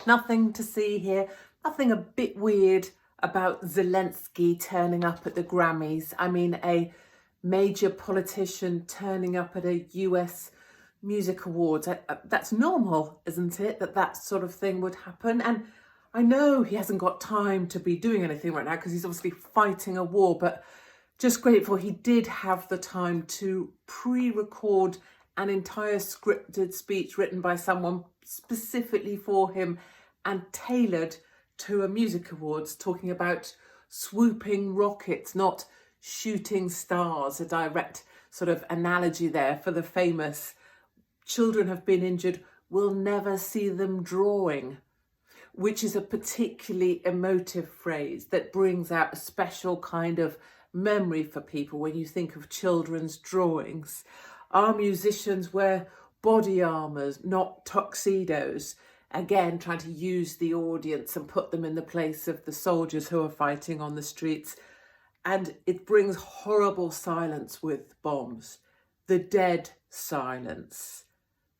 Nothing to see here, nothing a bit weird about Zelensky turning up at the Grammys. I mean, a major politician turning up at a US music awards. That's normal, isn't it? That sort of thing would happen. And I know he hasn't got time to be doing anything right now because he's obviously fighting a war, but just grateful he did have the time to pre-record an entire scripted speech written by someone specifically for him and tailored to a music awards, talking about swooping rockets, not shooting stars, a direct sort of analogy there for the famous "children have been injured, we'll never see them drawing," which is a particularly emotive phrase that brings out a special kind of memory for people when you think of children's drawings. Our musicians wear body armours, not tuxedos. Again, trying to use the audience and put them in the place of the soldiers who are fighting on the streets. And it brings horrible silence with bombs. The dead silence.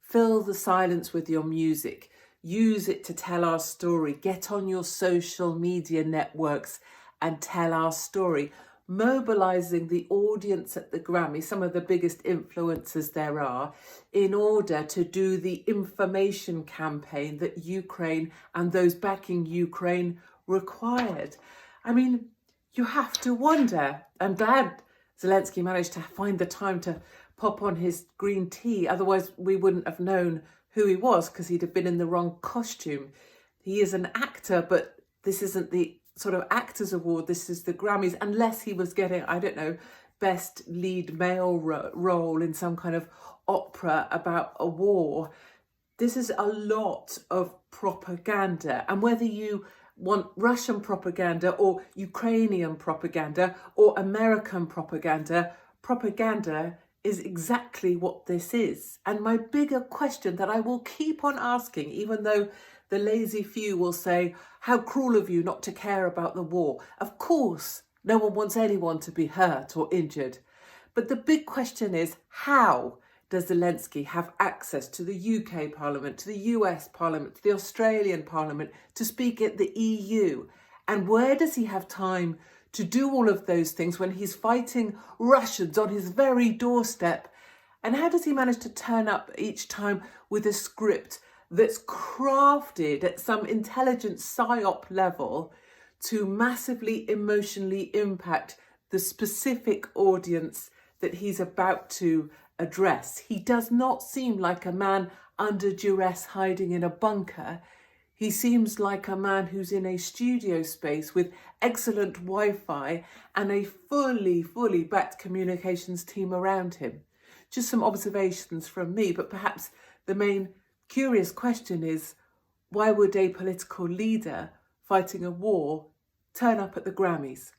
Fill the silence with your music. Use it to tell our story. Get on your social media networks and tell our story. Mobilising the audience at the Grammys, some of the biggest influencers there are, in order to do the information campaign that Ukraine and those backing Ukraine required. I mean, you have to wonder. I'm glad Zelensky managed to find the time to pop on his green tea. Otherwise, we wouldn't have known who he was because he'd have been in the wrong costume. He is an actor, but this isn't the sort of actors award. This is the Grammys, unless he was getting, I don't know, best lead male role in some kind of opera about a war. This is a lot of propaganda. And whether you want Russian propaganda or Ukrainian propaganda or American propaganda, propaganda is exactly what this is. And my bigger question that I will keep on asking, even though the lazy few will say, how cruel of you not to care about the war. Of course, no one wants anyone to be hurt or injured. But the big question is, how does Zelensky have access to the UK Parliament, to the US Parliament, to the Australian Parliament, to speak at the EU? And where does he have time to do all of those things when he's fighting Russians on his very doorstep? And how does he manage to turn up each time with a script that's crafted at some intelligent psyop level to massively emotionally impact the specific audience that he's about to address? He does not seem like a man under duress hiding in a bunker. He seems like a man who's in a studio space with excellent Wi-Fi and a fully backed communications team around him. Just some observations from me, but perhaps the main curious question is, why would a political leader fighting a war turn up at the Grammys?